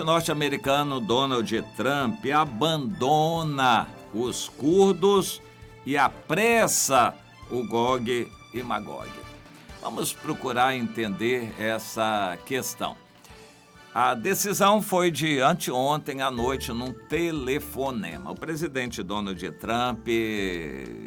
O norte-americano Donald Trump abandona os curdos e apressa o Gog e Magog. Vamos procurar entender essa questão. A decisão foi de anteontem à noite num telefonema. O presidente Donald Trump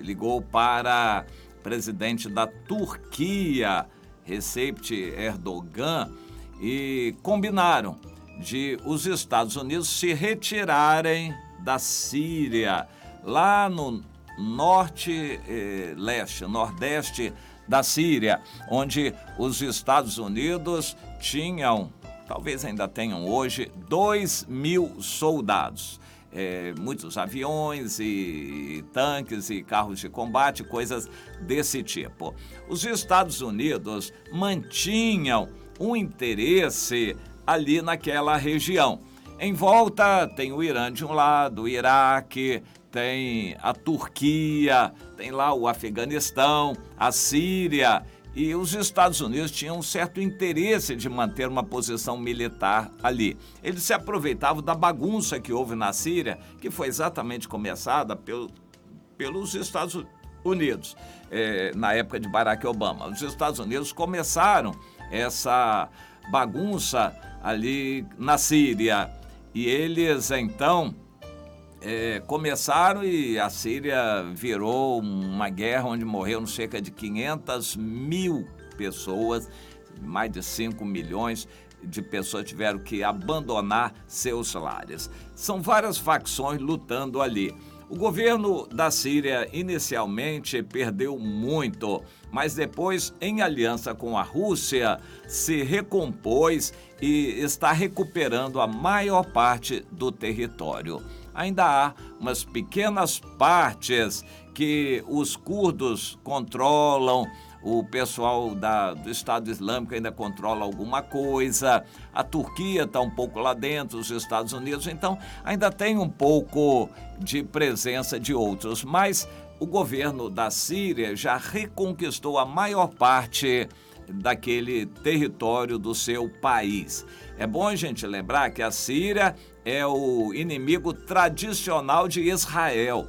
ligou para o presidente da Turquia, Recep Erdogan, e combinaram de os Estados Unidos se retirarem da Síria, lá no nordeste da Síria, onde os Estados Unidos tinham, talvez ainda tenham hoje, 2.000 soldados. Muitos aviões e tanques e carros de combate, coisas desse tipo. Os Estados Unidos mantinham um interesse ali naquela região. Em volta tem o Irã de um lado, o Iraque, tem a Turquia, tem lá o Afeganistão, a Síria, e os Estados Unidos tinham um certo interesse de manter uma posição militar ali. Eles se aproveitavam da bagunça que houve na Síria, que foi exatamente começada pelos Estados Unidos, na época de Barack Obama. Os Estados Unidos começaram essa bagunça ali na Síria, e eles então começaram, e a Síria virou uma guerra onde morreram cerca de 500 mil pessoas, mais de 5 milhões de pessoas tiveram que abandonar seus lares. São várias facções lutando ali. O governo da Síria inicialmente perdeu muito, mas depois, em aliança com a Rússia, se recompôs e está recuperando a maior parte do território. Ainda há umas pequenas partes que os curdos controlam, o pessoal do Estado Islâmico ainda controla alguma coisa, a Turquia está um pouco lá dentro, os Estados Unidos, então ainda tem um pouco de presença de outros, mas o governo da Síria já reconquistou a maior parte daquele território do seu país. É bom a gente lembrar que a Síria é o inimigo tradicional de Israel.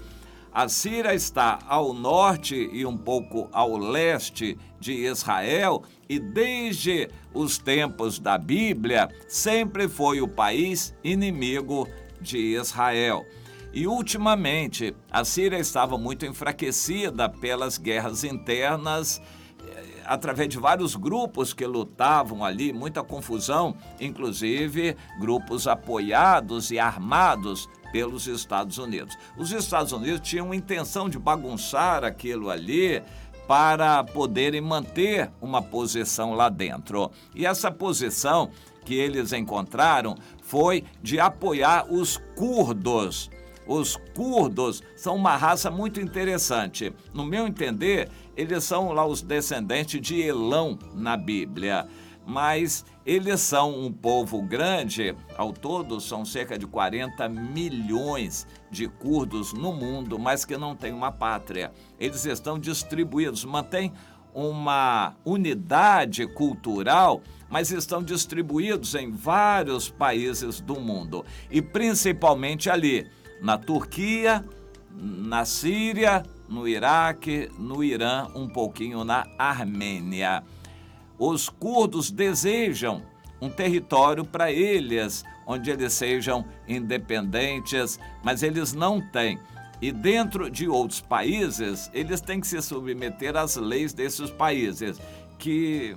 A Síria está ao norte e um pouco ao leste de Israel, e desde os tempos da Bíblia sempre foi o país inimigo de Israel. E ultimamente a Síria estava muito enfraquecida pelas guerras internas, através de vários grupos que lutavam ali, muita confusão, inclusive grupos apoiados e armados pelos Estados Unidos. Os Estados Unidos tinham intenção de bagunçar aquilo ali para poderem manter uma posição lá dentro. E essa posição que eles encontraram foi de apoiar os curdos. Os curdos são uma raça muito interessante. No meu entender, eles são lá os descendentes de Elão na Bíblia, mas eles são um povo grande. Ao todo são cerca de 40 milhões de curdos no mundo, mas que não têm uma pátria. Eles estão distribuídos, mantêm uma unidade cultural, mas estão distribuídos em vários países do mundo, e principalmente ali na Turquia, na Síria, no Iraque, no Irã, um pouquinho na Armênia. Os curdos desejam um território para eles, onde eles sejam independentes, mas eles não têm. E dentro de outros países, eles têm que se submeter às leis desses países, que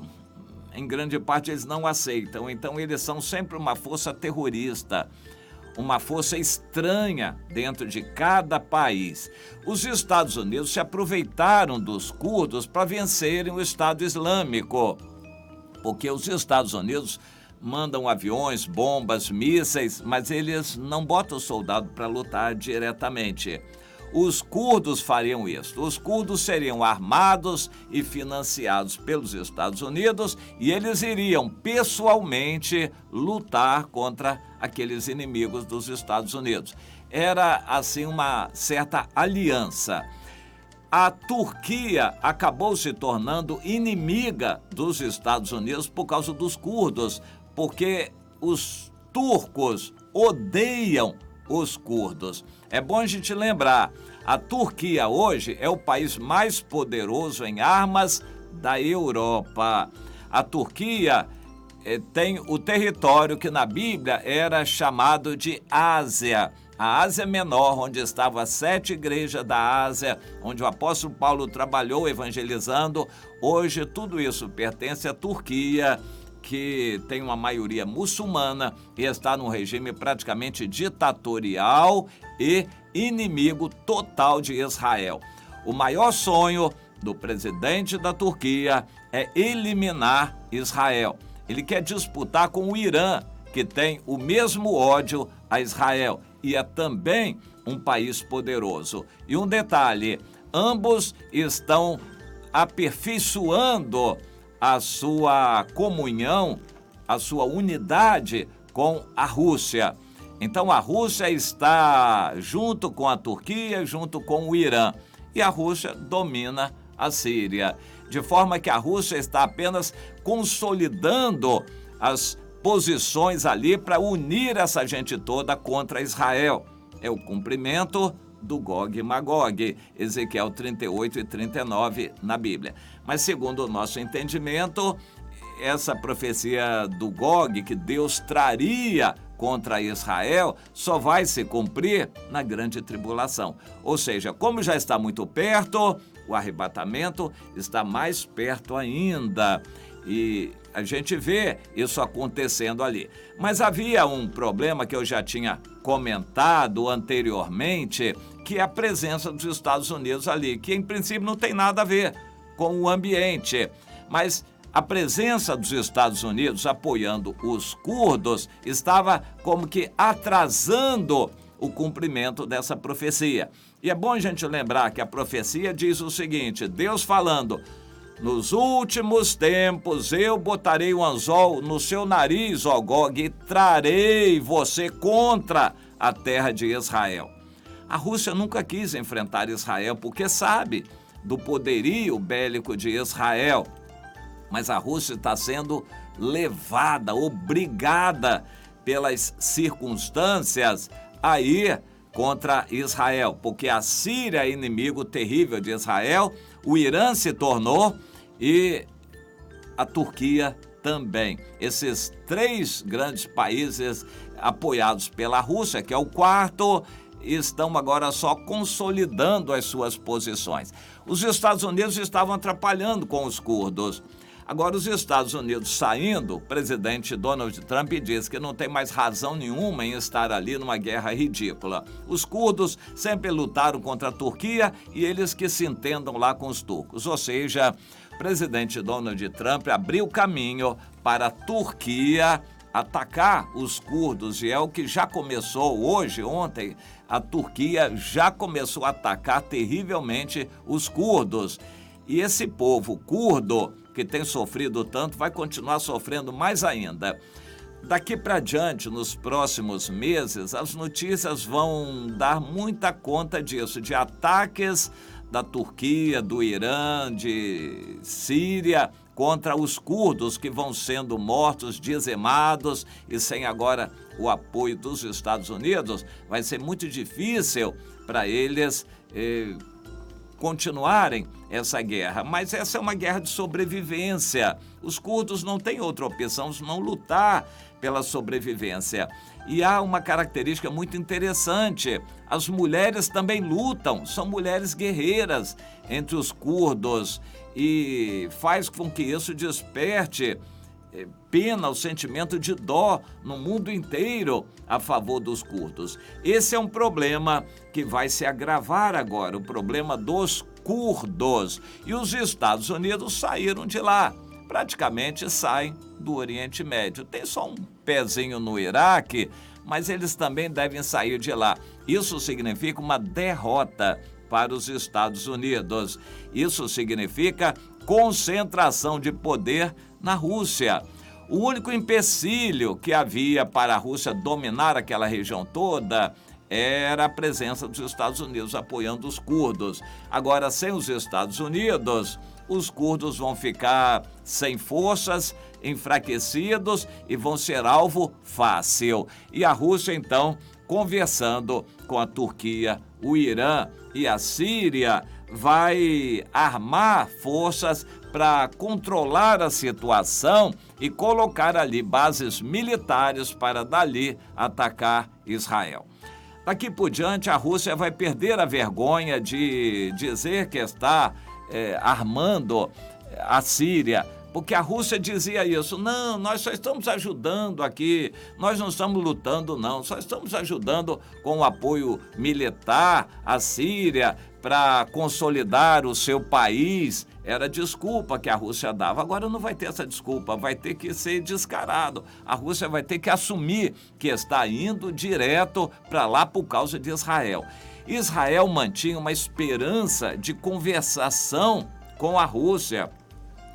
em grande parte eles não aceitam. Então eles são sempre uma força terrorista, uma força estranha dentro de cada país. Os Estados Unidos se aproveitaram dos curdos para vencerem o Estado Islâmico, porque os Estados Unidos mandam aviões, bombas, mísseis, mas eles não botam o soldado para lutar diretamente. Os curdos fariam isso. Os curdos seriam armados e financiados pelos Estados Unidos, e eles iriam pessoalmente lutar contra aqueles inimigos dos Estados Unidos. Era, assim, uma certa aliança. A Turquia acabou se tornando inimiga dos Estados Unidos por causa dos curdos, porque os turcos odeiam os curdos. É bom a gente lembrar, a Turquia hoje é o país mais poderoso em armas da Europa. A Turquia tem o território que na Bíblia era chamado de Ásia. A Ásia Menor, onde estavam as 7 igrejas da Ásia, onde o apóstolo Paulo trabalhou evangelizando, hoje tudo isso pertence à Turquia, que tem uma maioria muçulmana e está num regime praticamente ditatorial e inimigo total de Israel. O maior sonho do presidente da Turquia é eliminar Israel. Ele quer disputar com o Irã, que tem o mesmo ódio a Israel e é também um país poderoso. E um detalhe, ambos estão aperfeiçoando a sua comunhão, a sua unidade com a Rússia. Então a Rússia está junto com a Turquia, junto com o Irã, e a Rússia domina a Síria, de forma que a Rússia está apenas consolidando as posições ali para unir essa gente toda contra Israel. É o cumprimento do Gog e Magog, Ezequiel 38 e 39 na Bíblia. Mas segundo o nosso entendimento, essa profecia do Gog que Deus traria contra Israel só vai se cumprir na grande tribulação. Ou seja, como já está muito perto, o arrebatamento está mais perto ainda. E a gente vê isso acontecendo ali. Mas havia um problema que eu já tinha comentado anteriormente, que é a presença dos Estados Unidos ali, que em princípio não tem nada a ver com o ambiente. Mas a presença dos Estados Unidos apoiando os curdos estava como que atrasando o cumprimento dessa profecia. E é bom a gente lembrar que a profecia diz o seguinte, Deus falando: nos últimos tempos eu botarei um anzol no seu nariz, ó Gog, e trarei você contra a terra de Israel. A Rússia nunca quis enfrentar Israel porque sabe do poderio bélico de Israel. Mas a Rússia está sendo levada, obrigada pelas circunstâncias a ir contra Israel, porque a Síria é inimigo terrível de Israel, o Irã se tornou e a Turquia também. Esses 3 grandes países apoiados pela Rússia, que é o quarto, estão agora só consolidando as suas posições. Os Estados Unidos estavam atrapalhando com os curdos. Agora, os Estados Unidos saindo, o presidente Donald Trump diz que não tem mais razão nenhuma em estar ali numa guerra ridícula. Os curdos sempre lutaram contra a Turquia e eles que se entendam lá com os turcos. Ou seja, o presidente Donald Trump abriu caminho para a Turquia atacar os curdos, e é o que já começou hoje, ontem, a Turquia já começou a atacar terrivelmente os curdos. E esse povo curdo, que tem sofrido tanto, vai continuar sofrendo mais ainda. Daqui para diante, nos próximos meses, as notícias vão dar muita conta disso, de ataques da Turquia, do Irã, de Síria, contra os curdos que vão sendo mortos, dizimados, e sem agora o apoio dos Estados Unidos, vai ser muito difícil para eles continuarem essa guerra. Mas essa é uma guerra de sobrevivência. Os curdos não têm outra opção senão lutar pela sobrevivência. E há uma característica muito interessante: as mulheres também lutam, são mulheres guerreiras entre os curdos, e faz com que isso desperte pena, o sentimento de dó no mundo inteiro a favor dos curdos. Esse é um problema que vai se agravar agora, o problema dos curdos. E os Estados Unidos saíram de lá, praticamente saem do Oriente Médio. Tem só um pezinho no Iraque, mas eles também devem sair de lá. Isso significa uma derrota para os Estados Unidos. Isso significa concentração de poder na Rússia. O único empecilho que havia para a Rússia dominar aquela região toda era a presença dos Estados Unidos apoiando os curdos. Agora, sem os Estados Unidos, os curdos vão ficar sem forças, enfraquecidos e vão ser alvo fácil. E a Rússia, então, conversando com a Turquia, o Irã e a Síria, vai armar forças para controlar a situação e colocar ali bases militares para dali atacar Israel. Daqui por diante, a Rússia vai perder a vergonha de dizer que está armando a Síria, porque a Rússia dizia isso: não, nós só estamos ajudando aqui, nós não estamos lutando não, só estamos ajudando com o apoio militar à Síria para consolidar o seu país. Era a desculpa que a Rússia dava. Agora não vai ter essa desculpa, vai ter que ser descarado. A Rússia vai ter que assumir que está indo direto para lá por causa de Israel. Israel mantinha uma esperança de conversação com a Rússia.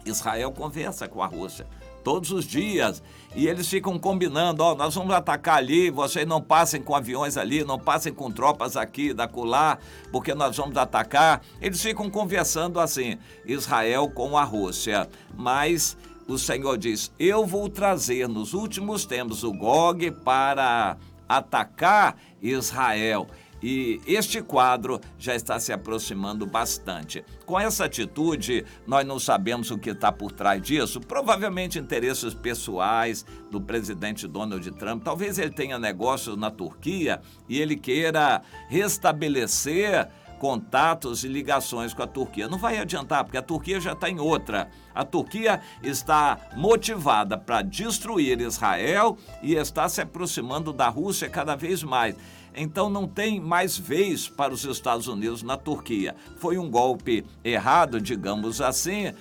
Israel conversa com a Rússia todos os dias e eles ficam combinando: ó, nós vamos atacar ali, vocês não passem com aviões ali, não passem com tropas aqui, da acolá, porque nós vamos atacar. Eles ficam conversando assim, Israel com a Rússia, mas o Senhor diz: eu vou trazer nos últimos tempos o Gog para atacar Israel. E este quadro já está se aproximando bastante. Com essa atitude, nós não sabemos o que está por trás disso. Provavelmente interesses pessoais do presidente Donald Trump. Talvez ele tenha negócios na Turquia e ele queira restabelecer contatos e ligações com a Turquia. Não vai adiantar, porque a Turquia já está em outra. A Turquia está motivada para destruir Israel e está se aproximando da Rússia cada vez mais. Então não tem mais vez para os Estados Unidos na Turquia. Foi um golpe errado, digamos assim,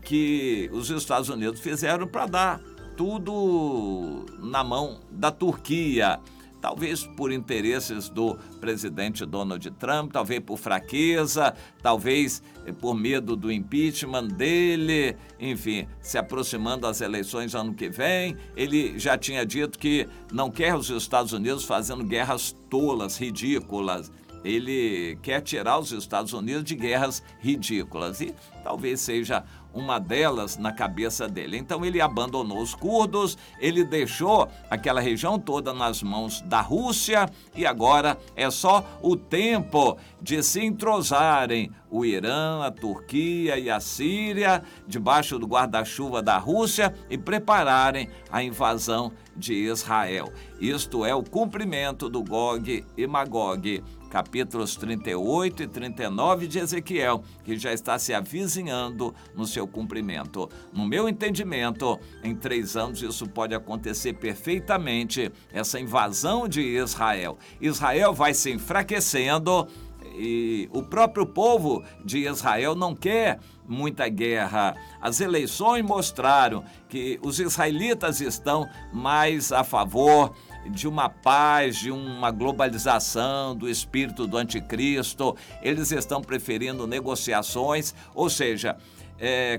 que os Estados Unidos fizeram para dar tudo na mão da Turquia. Talvez por interesses do presidente Donald Trump, talvez por fraqueza, talvez por medo do impeachment dele, enfim, se aproximando das eleições ano que vem. Ele já tinha dito que não quer os Estados Unidos fazendo guerras tolas, ridículas. Ele quer tirar os Estados Unidos de guerras ridículas e talvez seja uma delas na cabeça dele. Então ele abandonou os curdos, ele deixou aquela região toda nas mãos da Rússia e agora é só o tempo de se entrosarem o Irã, a Turquia e a Síria debaixo do guarda-chuva da Rússia e prepararem a invasão de Israel. Isto é o cumprimento do Gog e Magog, capítulos 38 e 39 de Ezequiel, que já está se avizinhando no seu cumprimento. No meu entendimento, em 3 anos isso pode acontecer perfeitamente, essa invasão de Israel. Israel vai se enfraquecendo e o próprio povo de Israel não quer muita guerra. As eleições mostraram que os israelitas estão mais a favor de uma paz, de uma globalização, do espírito do anticristo. Eles estão preferindo negociações, ou seja,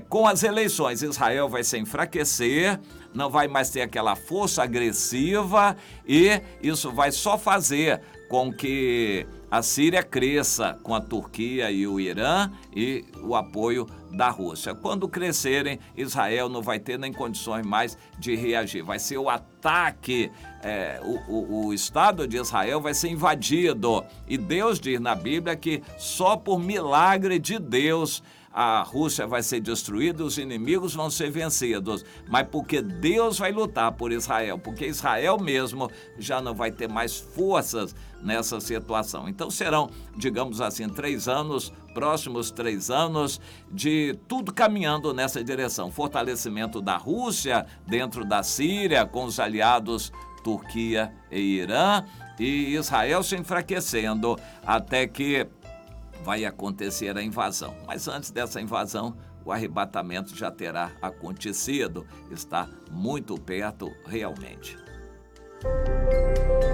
com as eleições Israel vai se enfraquecer, não vai mais ter aquela força agressiva e isso vai só fazer com que a Síria cresça com a Turquia e o Irã e o apoio da Rússia. Quando crescerem, Israel não vai ter nem condições mais de reagir. Vai ser o ataque, o Estado de Israel vai ser invadido. E Deus diz na Bíblia que só por milagre de Deus a Rússia vai ser destruída, os inimigos vão ser vencidos, mas porque Deus vai lutar por Israel, porque Israel mesmo já não vai ter mais forças nessa situação. Então serão, digamos assim, 3 anos, próximos 3 anos, de tudo caminhando nessa direção. Fortalecimento da Rússia dentro da Síria, com os aliados Turquia e Irã, e Israel se enfraquecendo até que vai acontecer a invasão. Mas antes dessa invasão, o arrebatamento já terá acontecido. Está muito perto realmente.